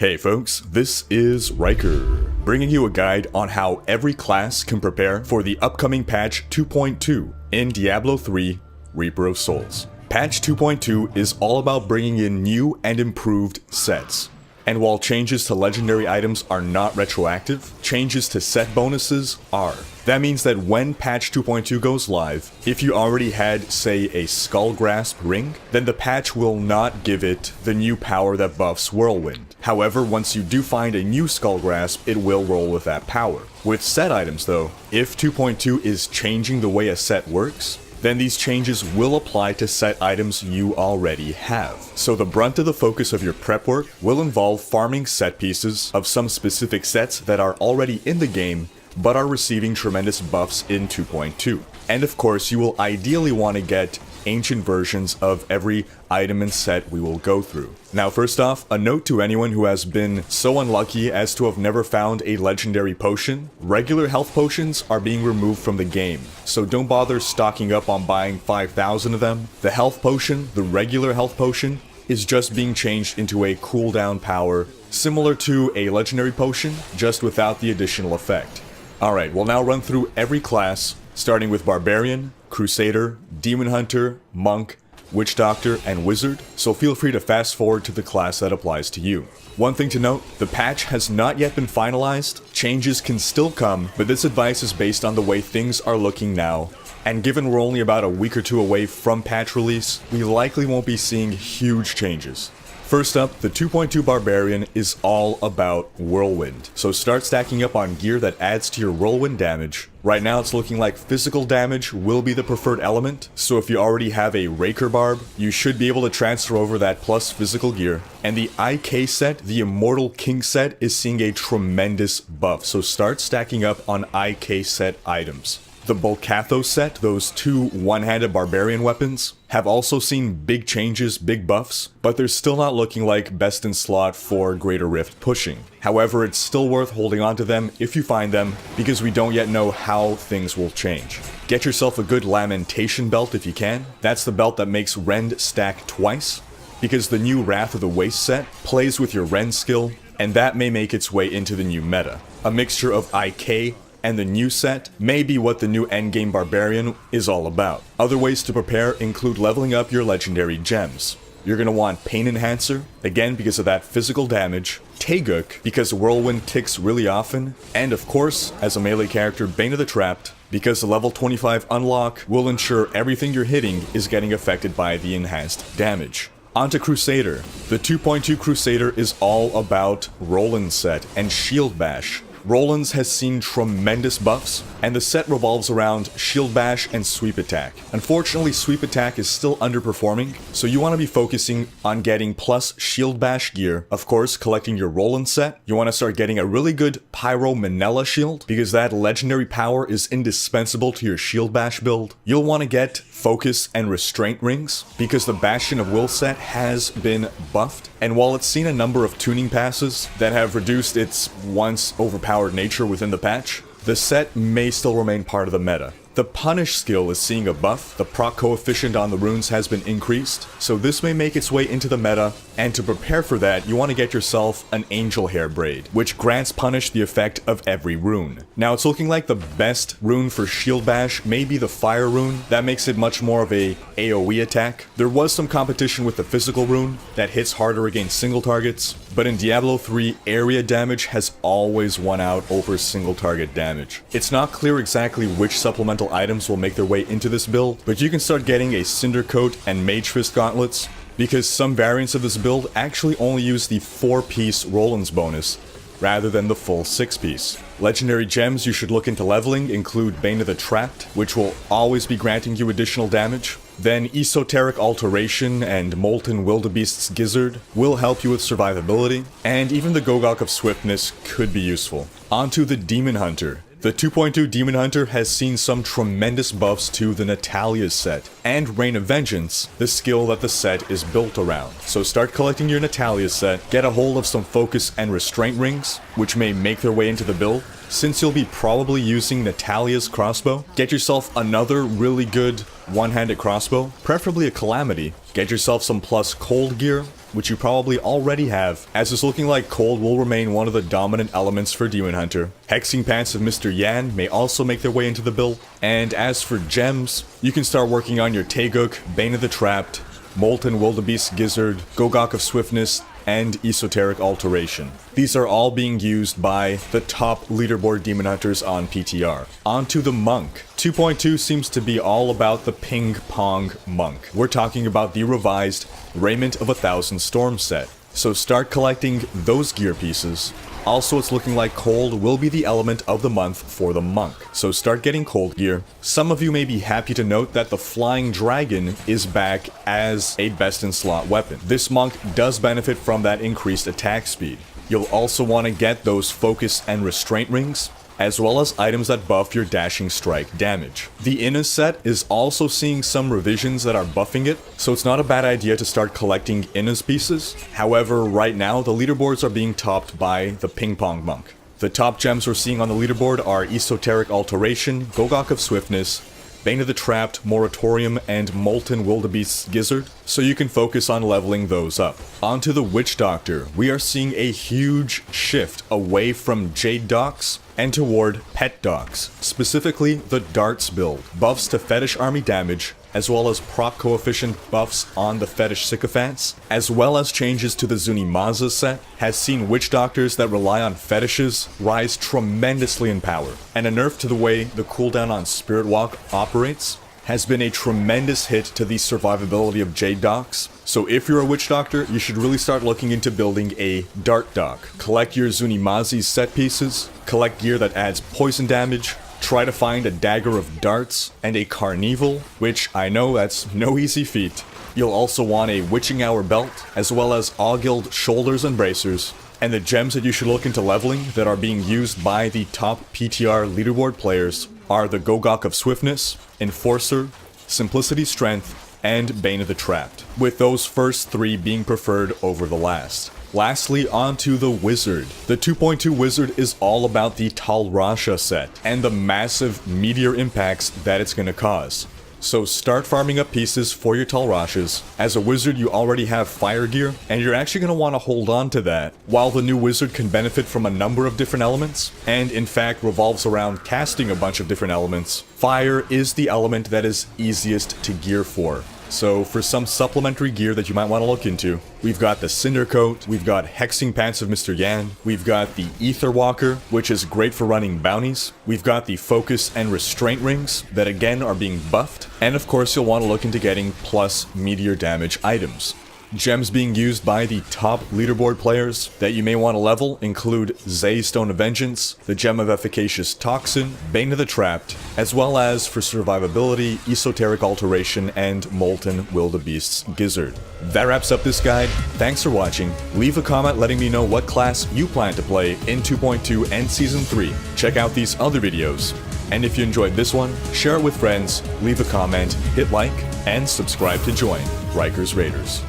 Hey folks, this is Riker, bringing you a guide on how every class can prepare for the upcoming patch 2.2 in Diablo 3 Reaper of Souls. Patch 2.2 is all about bringing in new and improved sets. And while changes to legendary items are not retroactive, changes to set bonuses are. That means that when patch 2.2 goes live, if you already had, say, a Skull Grasp ring, then the patch will not give it the new power that buffs Whirlwind. However, once you do find a new Skull Grasp, it will roll with that power. With set items though, if 2.2 is changing the way a set works, then these changes will apply to set items you already have. So the brunt of the focus of your prep work will involve farming set pieces of some specific sets that are already in the game but are receiving tremendous buffs in 2.2. And of course, you will ideally want to get ancient versions of every item and set we will go through. Now first off, a note to anyone who has been so unlucky as to have never found a legendary potion: regular health potions are being removed from the game, so don't bother stocking up on buying 5,000 of them. The health potion, the regular health potion, is just being changed into a cooldown power similar to a legendary potion, just without the additional effect. Alright, we'll now run through every class, starting with Barbarian, Crusader, Demon Hunter, Monk, Witch Doctor, and Wizard, so feel free to fast forward to the class that applies to you. One thing to note, the patch has not yet been finalized, changes can still come, but this advice is based on the way things are looking now, and given we're only about a week or two away from patch release, we likely won't be seeing huge changes. First up, the 2.2 Barbarian is all about Whirlwind, so start stacking up on gear that adds to your Whirlwind damage. Right now it's looking like physical damage will be the preferred element, so if you already have a Raker Barb, you should be able to transfer over that plus physical gear. And the IK set, the Immortal King set, is seeing a tremendous buff, so start stacking up on IK set items. The Bolcathos set, those two one-handed barbarian weapons, have also seen big changes, big buffs, but they're still not looking like best in slot for Greater Rift pushing. However, it's still worth holding on to them if you find them, because we don't yet know how things will change. Get yourself a good Lamentation belt if you can. That's the belt that makes Rend stack twice, because the new Wrath of the Waste set plays with your Rend skill, and that may make its way into the new meta. A mixture of IK and the new set may be what the new endgame Barbarian is all about. Other ways to prepare include leveling up your legendary gems. You're going to want Pain Enhancer, again because of that physical damage, Taeguk because Whirlwind ticks really often, and of course, as a melee character, Bane of the Trapped, because the level 25 unlock will ensure everything you're hitting is getting affected by the enhanced damage. Onto Crusader. The 2.2 Crusader is all about Roland's set and Shield Bash. Roland's has seen tremendous buffs, and the set revolves around Shield Bash and Sweep Attack. Unfortunately, Sweep Attack is still underperforming, so you want to be focusing on getting plus Shield Bash gear. Of course, collecting your Roland set. You want to start getting a really good Pyro Manella shield, because that legendary power is indispensable to your Shield Bash build. You'll want to get Focus and Restraint rings, because the Bastion of Will set has been buffed, and while it's seen a number of tuning passes that have reduced its once overpowered nature within the patch, the set may still remain part of the meta. The Punish skill is seeing a buff, the proc coefficient on the runes has been increased, so this may make its way into the meta, and to prepare for that, you want to get yourself an Angel Hair Braid, which grants Punish the effect of every rune. Now it's looking like the best rune for Shield Bash may be the Fire rune. That makes it much more of a AoE attack. There was some competition with the physical rune that hits harder against single targets, but in Diablo 3, area damage has always won out over single target damage. It's not clear exactly which supplemental items will make their way into this build, but you can start getting a Cinder Coat and Mage Fist gauntlets, because some variants of this build actually only use the 4-piece Roland's bonus, rather than the full 6-piece. Legendary gems you should look into leveling include Bane of the Trapped, which will always be granting you additional damage. Then Esoteric Alteration and Molten Wildebeest's Gizzard will help you with survivability, and even the Gogok of Swiftness could be useful. Onto the Demon Hunter. The 2.2 Demon Hunter has seen some tremendous buffs to the Natalia's set, and Reign of Vengeance, the skill that the set is built around. So start collecting your Natalia's set, get a hold of some Focus and Restraint rings, which may make their way into the build. Since you'll be probably using Natalia's crossbow, get yourself another really good one-handed crossbow, preferably a Calamity. Get yourself some plus cold gear, which you probably already have, as it's looking like cold will remain one of the dominant elements for Demon Hunter. Hexing Pants of Mr. Yan may also make their way into the build, and as for gems, you can start working on your Taeguk, Bane of the Trapped, Molten Wildebeest Gizzard, Gogok of Swiftness, and Esoteric Alteration. These are all being used by the top leaderboard Demon Hunters on PTR. Onto the Monk. 2.2 seems to be all about the Ping Pong Monk. We're talking about the revised Raiment of 1,000 Storm set. So start collecting those gear pieces. Also, it's looking like cold will be the element of the month for the monk, so start getting cold gear. Some of you may be happy to note that the Flying Dragon is back as a best-in-slot weapon. This monk does benefit from that increased attack speed. You'll also want to get those focus and restraint rings, as well as items that buff your dashing strike damage. The Inna set is also seeing some revisions that are buffing it, so it's not a bad idea to start collecting Inna's pieces. However, right now, the leaderboards are being topped by the Ping Pong Monk. The top gems we're seeing on the leaderboard are Esoteric Alteration, Gogok of Swiftness, Bane of the Trapped, Moratorium, and Molten Wildebeest Gizzard, so you can focus on leveling those up. Onto the Witch Doctor, we are seeing a huge shift away from Jade Docks and toward Pet Docks, specifically the Darts build. Buffs to Fetish Army damage, as well as proc coefficient buffs on the Fetish Sycophants, as well as changes to the Zunimaza set, has seen Witch Doctors that rely on fetishes rise tremendously in power, and a nerf to the way the cooldown on Spirit Walk operates has been a tremendous hit to the survivability of Jade Docks. So if you're a Witch Doctor, you should really start looking into building a Dart Dock. Collect your Zunimazi set pieces, collect gear that adds poison damage, try to find a Dagger of Darts, and a Carnival, which I know that's no easy feat. You'll also want a Witching Hour belt, as well as Auguild shoulders and bracers. And the gems that you should look into leveling that are being used by the top PTR leaderboard players are the Gogok of Swiftness, Enforcer, Simplicity Strength, and Bane of the Trapped, with those first three being preferred over the last. Lastly, onto the Wizard. The 2.2 Wizard is all about the Tal Rasha set, and the massive meteor impacts that it's going to cause. So start farming up pieces for your Tal Rashas. As a Wizard, you already have fire gear, and you're actually going to want to hold on to that. While the new Wizard can benefit from a number of different elements, and in fact revolves around casting a bunch of different elements, fire is the element that is easiest to gear for. So for some supplementary gear that you might want to look into, we've got the Cinder Coat, we've got Hexing Pants of Mr. Yan, we've got the Ether Walker, which is great for running bounties, we've got the Focus and Restraint Rings that again are being buffed, and of course you'll want to look into getting plus meteor damage items. Gems being used by the top leaderboard players that you may want to level include Zay Stone of Vengeance, the Gem of Efficacious Toxin, Bane of the Trapped, as well as for survivability, Esoteric Alteration, and Molten Wildebeest's Gizzard. That wraps up this guide. Thanks for watching. Leave a comment letting me know what class you plan to play in 2.2 and Season 3. Check out these other videos. And if you enjoyed this one, share it with friends, leave a comment, hit like, and subscribe to join Riker's Raiders.